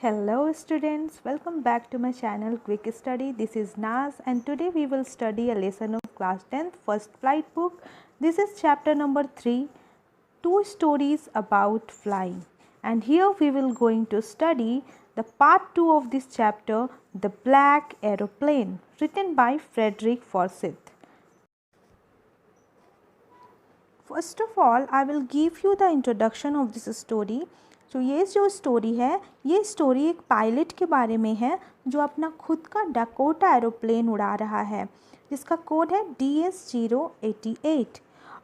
Hello students, welcome back to my channel Quick Study. This is Naz and today we will study a lesson of class 10th first flight book. This is chapter number 3, two stories about flying. And here we will going to study the part 2 of this chapter, The Black Aeroplane, written by Frederick Forsyth. First of all, I will give you the introduction of this story. तो ये जो story है, ये story एक pilot के बारे में है जो अपना खुद का डकोटा एरोप्लेन उड़ा रहा है जिसका कोड है DS-088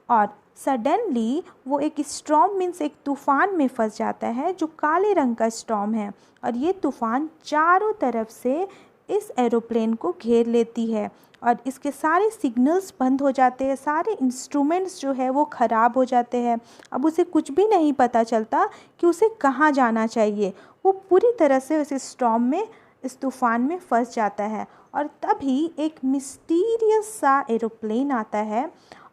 और सडनली वो एक स्टॉर्म मीन्स एक तूफ़ान में फंस जाता है जो काले रंग का स्टॉर्म है और ये तूफ़ान चारों तरफ से इस एरोप्लेन को घेर लेती है और इसके सारे सिग्नल्स बंद हो जाते हैं, सारे इंस्ट्रूमेंट्स जो है वो ख़राब हो जाते हैं। अब उसे कुछ भी नहीं पता चलता कि उसे कहाँ जाना चाहिए। वो पूरी तरह से उस स्टॉर्म में, इस तूफ़ान में फंस जाता है और तभी एक मिस्टीरियस सा एरोप्लेन आता है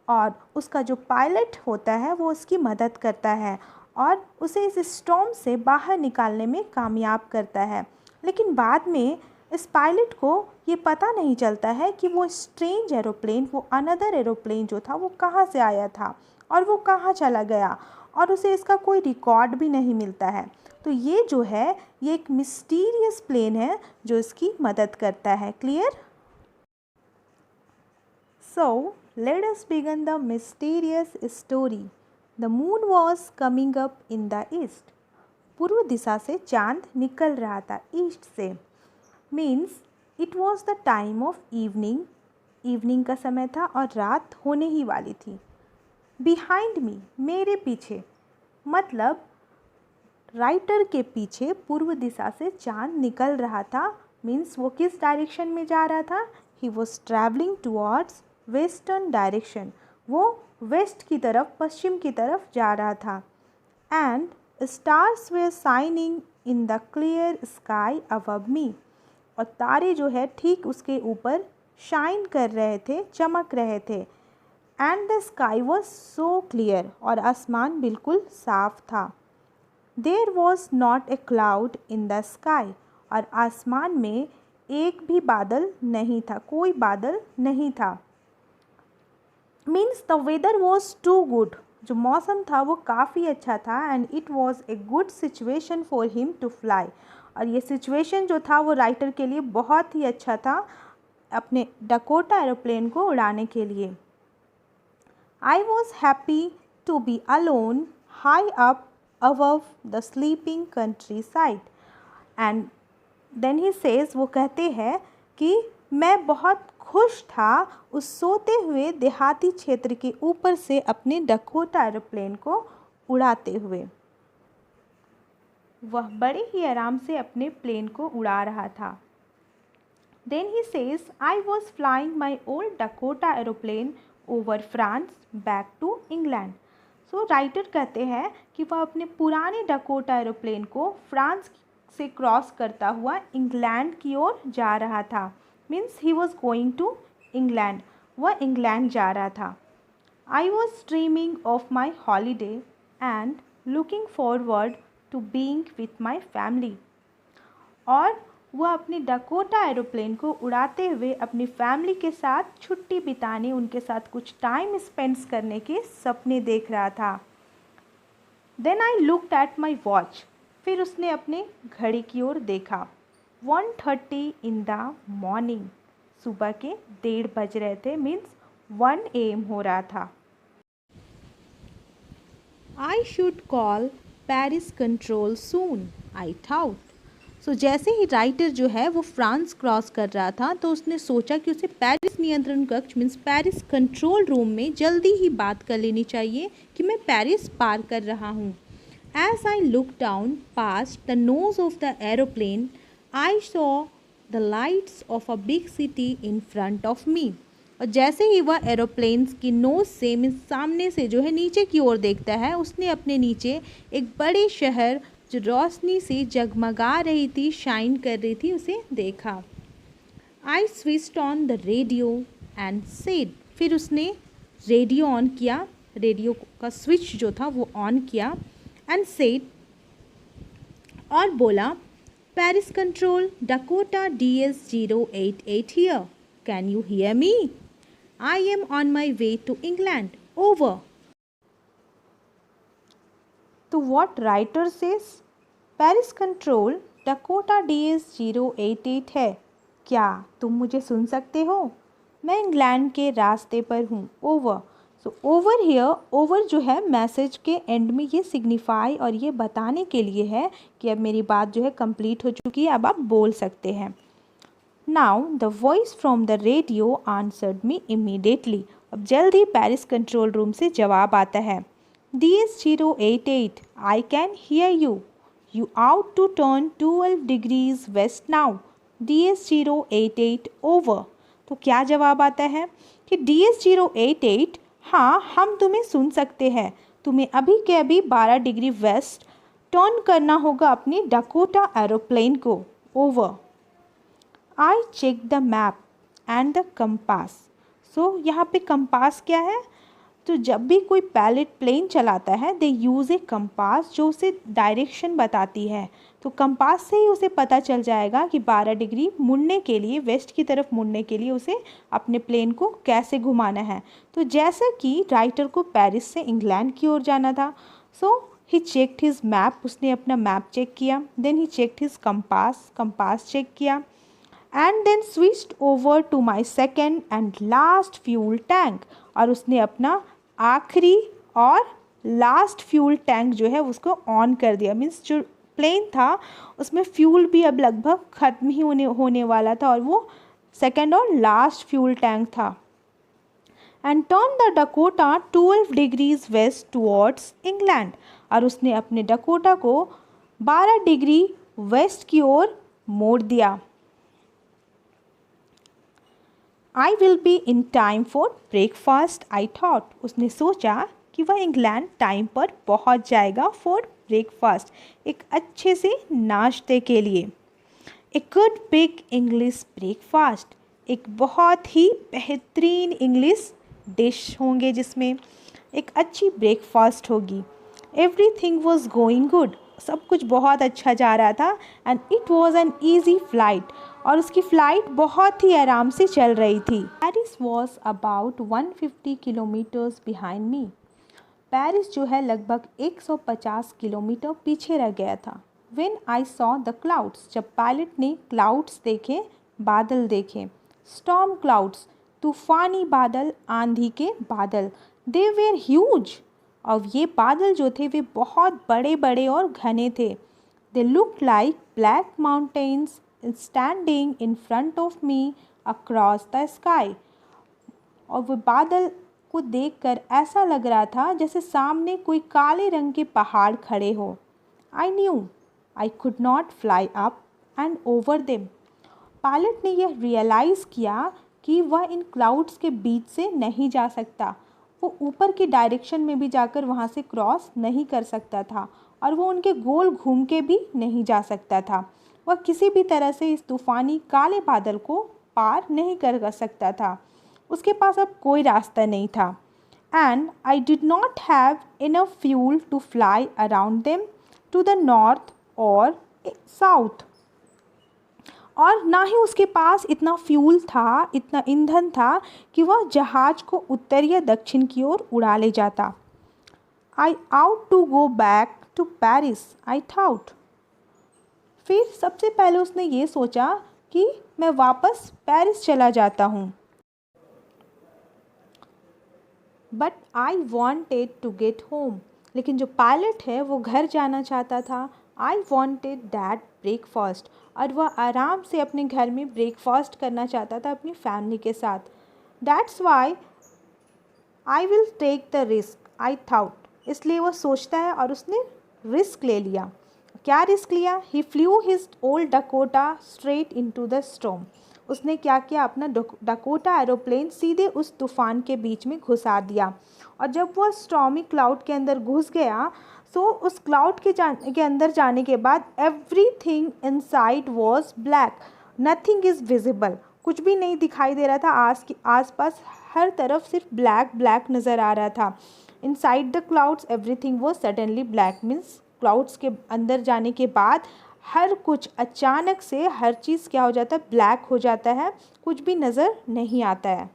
और उसका जो पायलट होता है वो उसकी मदद करता है और उसे इस स्टॉर्म से बाहर निकालने में कामयाब करता है। लेकिन बाद में इस पायलट को ये पता नहीं चलता है कि वो स्ट्रेंज एरोप्लेन, वो अनदर एरोप्लेन जो था वो कहाँ से आया था और वो कहाँ चला गया और उसे इसका कोई रिकॉर्ड भी नहीं मिलता है। तो ये जो है ये एक मिस्टीरियस प्लेन है जो इसकी मदद करता है। Clear? So let us begin the mysterious story. The moon was coming up in the east. पूर्व दिशा से चांद निकल रहा था, ईस्ट से। Means it was the time of evening, evening का समय था और रात होने ही वाली थी। बिहाइंड मी, मेरे पीछे, मतलब राइटर के पीछे पूर्व दिशा से चांद निकल रहा था। मीन्स वो किस डायरेक्शन में जा रहा था? He was travelling towards western direction, वो वेस्ट की तरफ, पश्चिम की तरफ जा रहा था। And stars were shining in the clear sky above me, और तारे जो है ठीक उसके ऊपर शाइन कर रहे थे, चमक रहे थे। And the sky was so clear, और आसमान बिल्कुल साफ था। There was not a cloud in the sky, और आसमान में एक भी बादल नहीं था, कोई बादल नहीं था। Means the weather was too good, जो मौसम था वो काफ़ी अच्छा था। And it was a good situation for him to fly, और ये सिचुएशन जो था वो राइटर के लिए बहुत ही अच्छा था अपने डकोटा एरोप्लेन को उड़ाने के लिए। I was happy to be alone high up above the sleeping countryside. And then he says, वो कहते हैं कि मैं बहुत खुश था उस सोते हुए देहाती क्षेत्र के ऊपर से अपने डकोटा एरोप्लेन को उड़ाते हुए। वह बड़े ही आराम से अपने प्लेन को उड़ा रहा था। Then he says, I was flying my old Dakota aeroplane over France back to England. So writer कहते हैं कि वह अपने पुराने डकोटा एरोप्लेन को फ्रांस से क्रॉस करता हुआ इंग्लैंड की ओर जा रहा था। Means he was going to England, वह इंग्लैंड जा रहा था। I was dreaming of my holiday and looking forward to being with my family, और वह अपने डकोटा एरोप्लेन को उड़ाते हुए अपनी फैमिली के साथ छुट्टी बिताने, उनके साथ कुछ टाइम स्पेंड्स करने के सपने देख रहा था। Then I looked at my watch, फिर उसने अपने घड़ी की ओर देखा। 1:30 इन द मॉर्निंग, सुबह के 1:30 बज रहे थे। मीन्स 1 AM हो रहा था। I should call Paris control soon, I thought. So जैसे ही राइटर जो है वो फ्रांस क्रॉस कर रहा था तो उसने सोचा कि उसे पेरिस नियंत्रण कक्ष मीन्स पेरिस कंट्रोल रूम में जल्दी ही बात कर लेनी चाहिए कि मैं पेरिस पार कर रहा हूँ। As I look down past the nose of the aeroplane, I saw the lights of a big city in front of me. और जैसे ही वह एरोप्लेन्स की नोज से मीन्स सामने से जो है नीचे की ओर देखता है, उसने अपने नीचे एक बड़े शहर जो रोशनी से जगमगा रही थी, शाइन कर रही थी, उसे देखा। I switched on the radio and said, फिर उसने रेडियो ऑन किया, रेडियो का स्विच जो था वो ऑन किया। एंड सेड, और बोला, Paris Control, Dakota DS088 here. Can you hear me? I am on my way to England. Over. To what writer says? Paris Control, Dakota DS088 है. क्या तुम मुझे सुन सकते हो? मैं इंग्लैंड के रास्ते पर हूँ. Over. So over here, over जो है मैसेज के एंड में ये सिग्निफाई और ये बताने के लिए है कि अब मेरी बात जो है कंप्लीट हो चुकी है, अब आप बोल सकते हैं. Now the voice from the radio answered me immediately. अब जल्दी पेरिस कंट्रोल रूम से जवाब आता है. DS088, I can hear you. You out to turn 12 degrees west now. DS088 over. तो क्या जवाब आता है कि DS088, हाँ हम तुम्हें सुन सकते हैं. तुम्हें अभी के अभी 12 डिग्री वेस्ट टर्न करना होगा अपनी डकोटा एरोप्लेन को. Over. I check the map and the compass. So यहाँ पे कंपास क्या है? तो जब भी कोई पायलट प्लेन चलाता है दे यूज़ ए कंपास जो उसे डायरेक्शन बताती है. तो कंपास से ही उसे पता चल जाएगा कि 12 डिग्री मुड़ने के लिए, वेस्ट की तरफ मुड़ने के लिए उसे अपने प्लेन को कैसे घुमाना है. तो जैसा कि राइटर को पेरिस से इंग्लैंड की ओर जाना था, so he checked his map. उसने अपना मैप चेक किया. Then he checked his compass, compass check किया. And then switched over to my second and last fuel tank. और उसने अपना आखिरी और लास्ट फ्यूल टैंक जो है उसको ऑन कर दिया. मीन्स जो प्लेन था उसमें फ्यूल भी अब लगभग ख़त्म ही होने वाला था और वो सेकेंड और लास्ट फ्यूल टैंक था. And turn the Dakota 12 degrees west towards England. और उसने अपने डकोटा को 12 डिग्री वेस्ट की ओर मोड़ दिया. I will be in time for breakfast I thought. उसने सोचा कि वह इंग्लैंड टाइम पर पहुंच जाएगा फॉर ब्रेकफास्ट, एक अच्छे से नाश्ते के लिए. A good big English breakfast, एक बहुत ही बेहतरीन इंग्लिश डिश होंगे जिसमें एक अच्छी ब्रेकफास्ट होगी. एवरीथिंग वॉज गोइंग गुड, सब कुछ बहुत अच्छा जा रहा था. And it was an easy flight, और उसकी फ़्लाइट बहुत ही आराम से चल रही थी. Paris was about 150 kilometres behind me. Paris जो है लगभग 150 किलोमीटर पीछे रह गया था. When I saw the clouds, जब पायलट ने क्लाउड्स देखे, बादल देखे. स्टॉर्म क्लाउड्स, तूफ़ानी बादल, आंधी के बादल. दे वेर ह्यूज, और ये बादल जो थे वे बहुत बड़े बड़े और घने थे. They look like black mountains standing in front of me across the sky. और वो बादल को देखकर ऐसा लग रहा था जैसे सामने कोई काले रंग के पहाड़ खड़े हो. I knew I could not fly up and over them. Pilot ने यह रियलाइज़ किया कि वह इन क्लाउड्स के बीच से नहीं जा सकता. वो ऊपर की डायरेक्शन में भी जाकर वहाँ से क्रॉस नहीं कर सकता था, और वो उनके गोल घूम के भी नहीं जा सकता था. वह किसी भी तरह से इस तूफ़ानी काले बादल को पार नहीं कर सकता था. उसके पास अब कोई रास्ता नहीं था. And I did not have enough fuel to fly around them to the north और साउथ. और ना ही उसके पास इतना फ्यूल था, इतना ईंधन था कि वह जहाज़ को उत्तर या दक्षिण की ओर उड़ा ले जाता. I ought to go back to Paris I thought. फिर सबसे पहले उसने ये सोचा कि मैं वापस पेरिस चला जाता हूँ. But I wanted to get home. लेकिन जो पायलट है वो घर जाना चाहता था. आई वॉन्टेड दैट ब्रेकफास्ट, और वह आराम से अपने घर में ब्रेकफास्ट करना चाहता था अपनी फैमिली के साथ. That's why I will take the risk I thought. इसलिए वह सोचता है और उसने रिस्क ले लिया. क्या रिस्क लिया? He flew his old Dakota straight into the storm. उसने क्या किया? अपना डकोटा एरोप्लेन सीधे उस तूफ़ान के बीच में घुसा दिया. और जब वह स्टॉर्मी क्लाउड के अंदर घुस गया, सो उस क्लाउड के अंदर जाने के बाद everything inside was black. Nothing is visible, कुछ भी नहीं दिखाई दे रहा था. आस पास हर तरफ सिर्फ ब्लैक ब्लैक नज़र आ रहा था. Inside the clouds everything was suddenly black. Means clouds के अंदर जाने के बाद हर कुछ अचानक से हर चीज़ क्या हो जाता है, ब्लैक हो जाता है, कुछ भी नज़र नहीं आता है।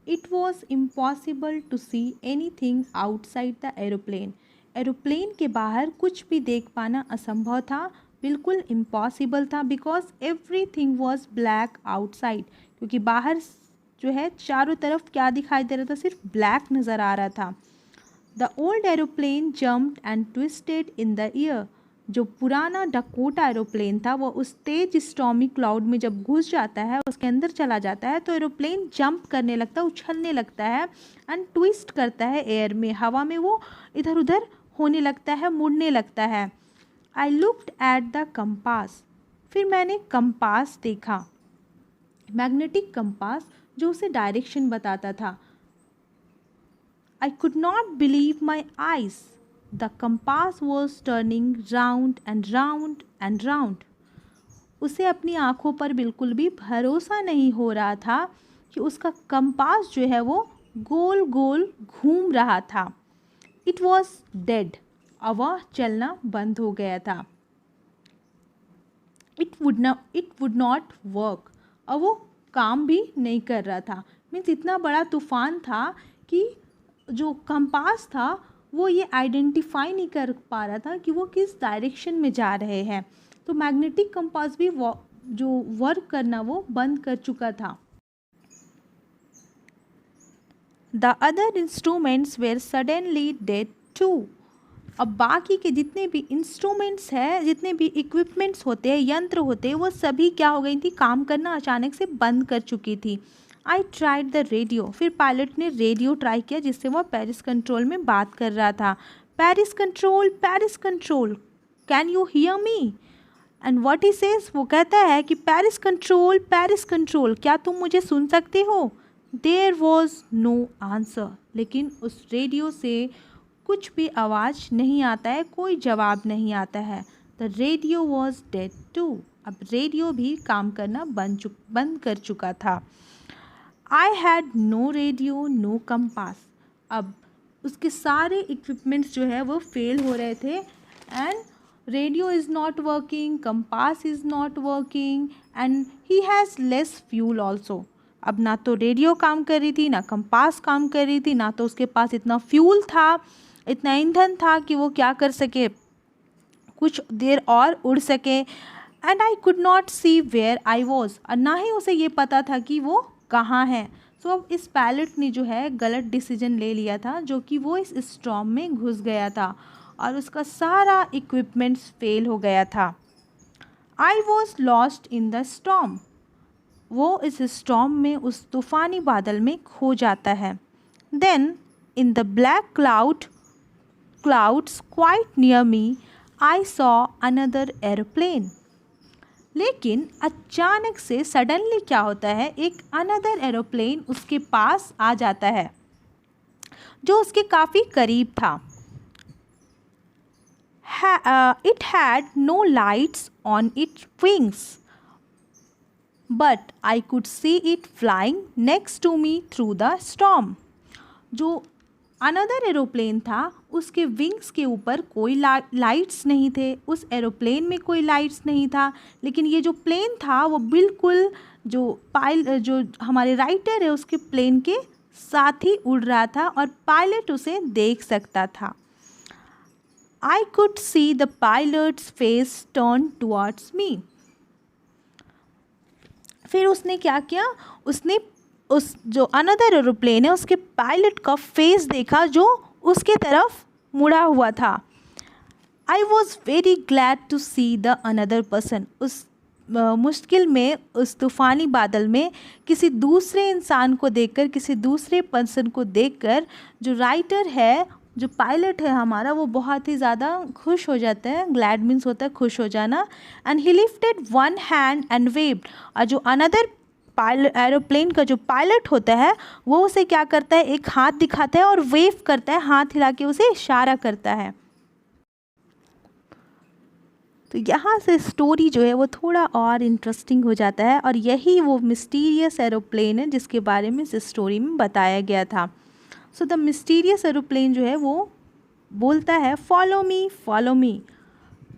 It was impossible to see anything outside the aeroplane. Aeroplane के बाहर कुछ भी देख पाना असंभव था, बिल्कुल इम्पॉसिबल था, because everything was black outside, क्योंकि बाहर जो है चारों तरफ क्या दिखाई दे रहा था, सिर्फ ब्लैक नज़र आ रहा था। The old aeroplane jumped and twisted in the air. जो पुराना डकोटा एरोप्लेन था वो उस तेज स्टॉर्मी क्लाउड में जब घुस जाता है, उसके अंदर चला जाता है, तो एरोप्लेन जंप करने लगता है, उछलने लगता है एंड ट्विस्ट करता है एयर में, हवा में वो इधर उधर होने लगता है, मुड़ने लगता है। आई लुक्ड एट द कंपास। फिर मैंने कंपास देखा, मैग्नेटिक कंपास जो उसे डायरेक्शन बताता था। I could not believe my eyes. The compass was turning round and round and round. उसे अपनी आँखों पर बिल्कुल भी भरोसा नहीं हो रहा था कि उसका कंपास जो है वो गोल गोल घूम रहा था। It was dead. अब वह चलना बंद हो गया था। It would not work. अब वो काम भी नहीं कर रहा था। मीन्स इतना बड़ा तूफान था कि जो कंपास था वो ये आइडेंटिफाई नहीं कर पा रहा था कि वो किस डायरेक्शन में जा रहे हैं। तो मैग्नेटिक कंपास भी जो वर्क करना वो बंद कर चुका था। The other instruments were suddenly dead too. अब बाकी के जितने भी इंस्ट्रूमेंट्स हैं, जितने भी इक्विपमेंट्स होते हैं, यंत्र होते हैं, वो सभी क्या हो गई थी, काम करना अचानक से बंद कर चुकी थी। I tried the radio. फिर पायलट ने रेडियो ट्राई किया जिससे वह पेरिस कंट्रोल में बात कर रहा था। Paris control, can you hear me? And what he says, वो कहता है कि पेरिस कंट्रोल, क्या तुम मुझे सुन सकते हो? There was no answer. लेकिन उस रेडियो से कुछ भी आवाज़ नहीं आता है, कोई जवाब नहीं आता है। The radio was dead too. अब रेडियो भी काम करना बंद कर चुका था। I had no radio no compass. अब उसके सारे इक्विपमेंट्स जो है वो फेल हो रहे थे and radio is not working, compass is not working and he has less fuel also. अब ना तो रेडियो काम कर रही थी, ना कंपास काम कर रही थी, ना तो उसके पास इतना फ्यूल था, इतना ईंधन था कि वो क्या कर सके, कुछ देर और उड़ सके। And I could not see where I was. और ना ही उसे ये पता था कि वो कहाँ है। सो अब इस पायलट ने जो है गलत डिसीजन ले लिया था, जो कि वो इस स्टॉर्म में घुस गया था और उसका सारा इक्विपमेंट्स फेल हो गया था। I was lost in the storm. वो इस स्टॉर्म में, उस तूफ़ानी बादल में खो जाता है। Then in the black clouds quite near me I saw another aeroplane. लेकिन अचानक से सडनली क्या होता है, एक अनदर एरोप्लेन उसके पास आ जाता है जो उसके काफ़ी करीब था। It had no lights on it wings but I could see it flying next to me through the storm. जो अनदर एरोप्लेन था उसके विंग्स के ऊपर कोई लाइट्स नहीं थे, उस एरोप्लेन में कोई लाइट्स नहीं था, लेकिन ये जो प्लेन था वो बिल्कुल जो हमारे राइटर है उसके प्लेन के साथ ही उड़ रहा था और पायलट उसे देख सकता था। आई could see the pilots face turn towards me. फिर उसने क्या किया, उसने उस जो अनदर एरोप्लेन है उसके पायलट का फेस देखा जो उसके तरफ मुड़ा हुआ था। I was very glad to see the another person. उस मुश्किल में, उस तूफ़ानी बादल में किसी दूसरे इंसान को देखकर, किसी दूसरे पर्सन को देखकर जो राइटर है, जो पायलट है हमारा, वो बहुत ही ज़्यादा खुश हो जाता है। ग्लैड मीन्स होता है खुश हो जाना। And he lifted one hand and waived. और जो अनदर एरोप्लेन का जो पायलट होता है वो उसे क्या करता है, एक हाथ दिखाता है और वेव करता है, हाथ हिला के उसे इशारा करता है। तो यहाँ से स्टोरी जो है वो थोड़ा और इंटरेस्टिंग हो जाता है और यही वो मिस्टीरियस एरोप्लेन है जिसके बारे में इस स्टोरी में बताया गया था। सो द मिस्टीरियस एरोप्लेन जो है वो बोलता है फॉलो मी,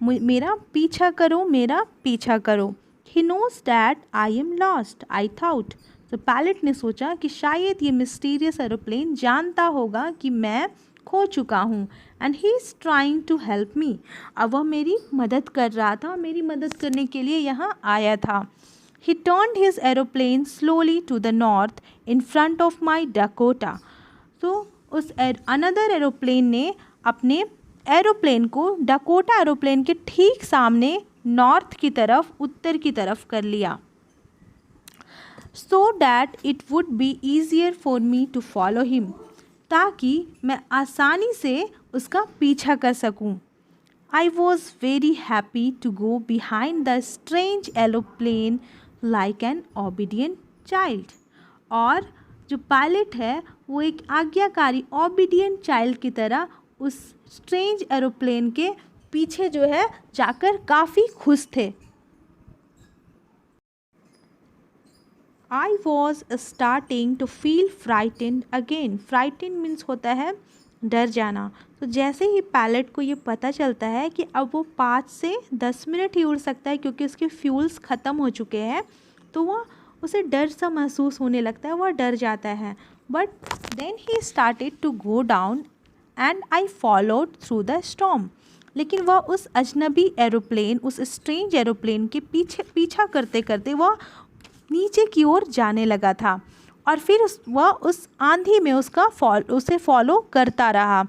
मेरा पीछा करो, मेरा पीछा करो। He knows that I am lost, I thought. तो पायलट ने सोचा कि शायद ये मिस्टीरियस एरोप्लेन जानता होगा कि मैं खो चुका हूँ, and he is trying to help me. अब वह मेरी मदद कर रहा था, मेरी मदद करने के लिए यहाँ आया था। He turned his aeroplane slowly to the north in front of my Dakota. तो उस अनदर एरोप्लेन ने अपने एरोप्लेन को डकोटा एरोप्लेन के ठीक सामने नॉर्थ की तरफ, उत्तर की तरफ कर लिया, so that it would be easier for me to follow him, ताकि मैं आसानी से उसका पीछा कर सकूं। I was very happy to go behind the strange aeroplane like an obedient child. और जो पायलट है वो एक आज्ञाकारी ओबीडियंट चाइल्ड की तरह उस स्ट्रेंज एरोप्लेन के पीछे जो है जाकर काफ़ी खुश थे। I was starting to feel frightened again. Frightened means होता है डर जाना। तो जैसे ही पायलट को ये पता चलता है कि अब वो 5 से 10 मिनट ही उड़ सकता है क्योंकि उसके फ्यूल्स ख़त्म हो चुके हैं, तो वह उसे डर सा महसूस होने लगता है, वह डर जाता है। But then he started to go down and I followed through the storm. लेकिन वह उस अजनबी एरोप्लेन, उस स्ट्रेंज एरोप्लेन के पीछा करते करते वह नीचे की ओर जाने लगा था, और फिर वह उस आंधी में उसे फॉलो करता रहा।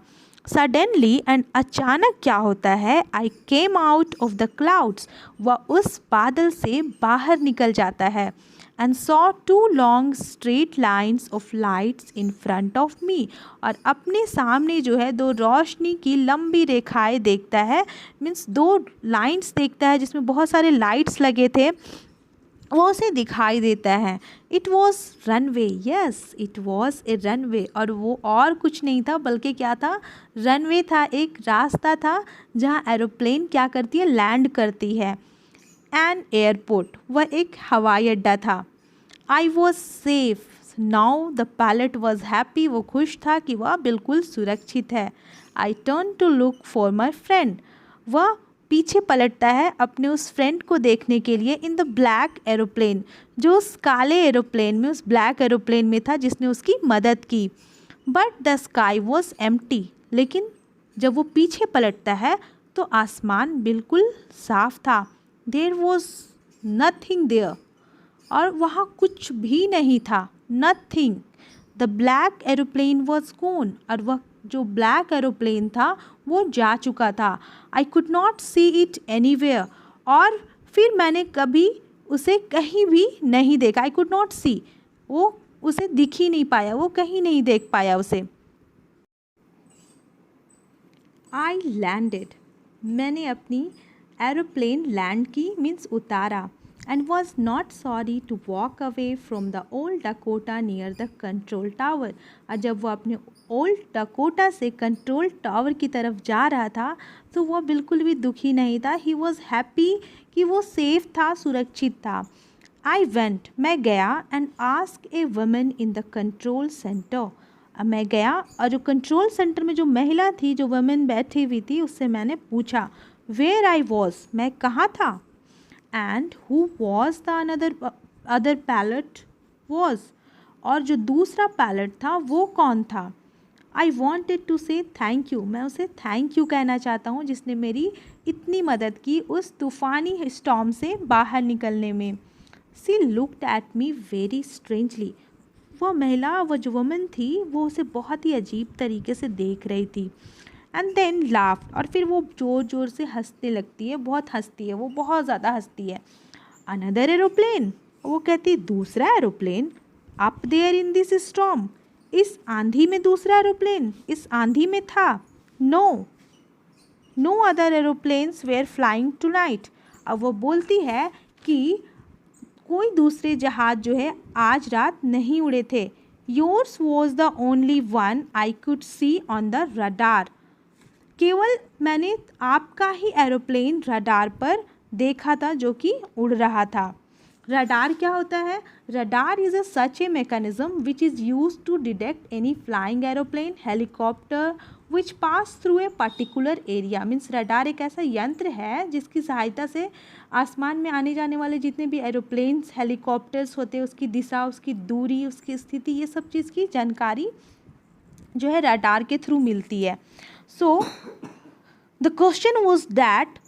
सडनली एंड अचानक क्या होता है, I came out of the clouds, वह उस बादल से बाहर निकल जाता है, and saw 2 long straight lines of lights in front of me, और अपने सामने जो है 2 रोशनी की लंबी रेखाएं देखता है, मीन्स 2 लाइन्स देखता है जिसमें बहुत सारे लाइट्स लगे थे, वो उसे दिखाई देता है। It was runway, yes it was A runway, और वो और कुछ नहीं था बल्कि क्या था, रनवे था, एक रास्ता था जहाँ एरोप्लेन क्या करती है, लैंड करती है। एन एयरपोर्ट, वह एक हवाई अड्डा था। I was safe now, the pilot was happy, वो खुश था कि वह बिल्कुल सुरक्षित है। I turn to look for my friend, वह पीछे पलटता है अपने उस फ्रेंड को देखने के लिए इन द ब्लैक एरोप्लेन, जो उस काले एरोप्लेन में, उस ब्लैक एरोप्लेन में था जिसने उसकी मदद की। But the sky was empty, लेकिन जब वो पीछे पलटता है तो आसमान बिल्कुल साफ था। देयर वॉज नथिंग देयर, और वहाँ कुछ भी नहीं था, nothing. The black aeroplane was gone, और वह जो ब्लैक एरोप्लेन था वो जा चुका था। आई could not see it anywhere, और फिर मैंने कभी उसे कहीं भी नहीं देखा। आई कुड नॉट सी, वो उसे दिख ही नहीं पाया, वो कहीं नहीं देख पाया उसे। आई लैंडेड, मैंने अपनी एरोप्लेन लैंड की, मीन्स उतारा, and was not sorry to walk away from the old Dakota near the control tower. और जब वो अपने ओल्ड डकोटा से कंट्रोल टावर की तरफ जा रहा था तो वह बिल्कुल भी दुखी नहीं था। ही वॉज हैप्पी कि वो सेफ था, सुरक्षित था। आई वेंट, मैं गया, and ask a woman in the control centre, मैं गया और जो कंट्रोल सेंटर में जो महिला थी, जो वुमन बैठी हुई थी, उससे मैंने पूछा वेयर आई वॉज, मैं कहाँ था, and who was the other pilot was, और जो दूसरा पायलट था वो कौन था। आई वॉन्टेड टू से थैंक यू, मैं उसे थैंक यू कहना चाहता हूँ जिसने मेरी इतनी मदद की उस तूफ़ानी स्टॉर्म से बाहर निकलने में। She looked at me very strangely, वह महिला, वो जो वुमन थी, वो उसे बहुत ही अजीब तरीके से देख रही थी। एंड देन लाफ्ड, और फिर वो ज़ोर ज़ोर से हंसने लगती है, बहुत हंसती है, वो बहुत ज़्यादा हंसती है। अनदर एरोप्लेन, वो कहती दूसरा aeroplane, up there in this storm, इस आंधी में दूसरा एरोप्लेन इस आंधी में था। No other aeroplanes were flying tonight, अब वो बोलती है कि कोई दूसरे जहाज़ जो है आज रात नहीं उड़े थे। Yours was the only one I could C on the radar, केवल मैंने आपका ही एरोप्लेन रडार पर देखा था जो कि उड़ रहा था। रडार क्या होता है? Radar is a such a mechanism which is use to detect any flying aeroplane, helicopter which pass through a particular area. Means radar एक ऐसा यंत्र है जिसकी सहायता से आसमान में आने जाने वाले जितने भी एरोप्लेन्स, हेलीकॉप्टर्स होते हैं, उसकी दिशा, उसकी दूरी, उसकी स्थिति, ये सब चीज़ की जानकारी जो है रडार के थ्रू मिलती है। So the question was that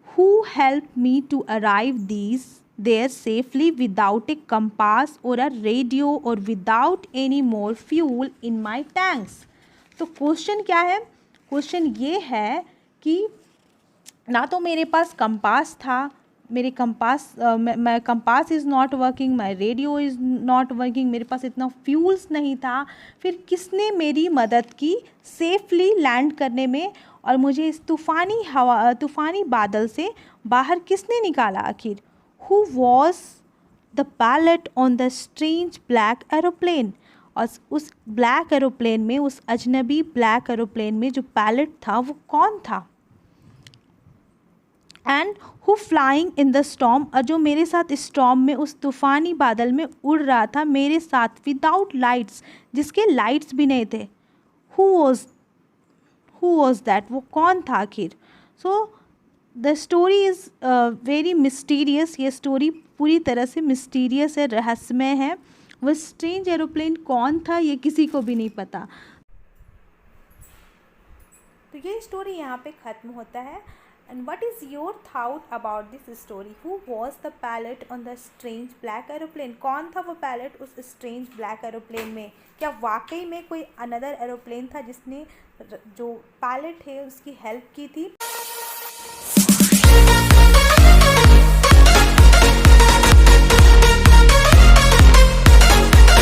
who helped me to arrive there safely without a compass or a radio or without any more fuel in my tanks। तो क्वेश्चन क्या है? क्वेश्चन ये है कि ना तो मेरे पास कंपास था, मेरे compass is not working, my radio is not working, मेरे पास इतना फ्यूल्स नहीं था। फिर किसने मेरी मदद की सेफली लैंड करने में, और मुझे इस तूफ़ानी बादल से बाहर किसने निकाला आखिर? Who was the pilot on the strange black aeroplane. और उस ब्लैक एरोप्लेन में, उस अजनबी ब्लैक एरोप्लेन में जो पायलट था वो कौन था? And who flying in the storm, और जो मेरे साथ स्टॉर्म में, उस तूफ़ानी बादल में उड़ रहा था मेरे साथ विदाउट लाइट्स, जिसके लाइट्स भी नहीं थे। हु वॉज दैट, वो कौन था आखिर? So the story is very mysterious. ये स्टोरी पूरी तरह से मिस्टीरियस है, रहस्यमय है। वो स्ट्रेंज एरोप्लेन कौन था ये किसी को भी नहीं पता। तो ये स्टोरी यहाँ पे ख़त्म होता है। And what is your thought about this story? Who was the pilot on the strange black aeroplane? कौन था वो पायलट उस स्ट्रेंज ब्लैक एरोप्लेन में? क्या वाकई में कोई अनदर एरोप्लेन था जिसने जो पायलट है उसकी हेल्प की थी?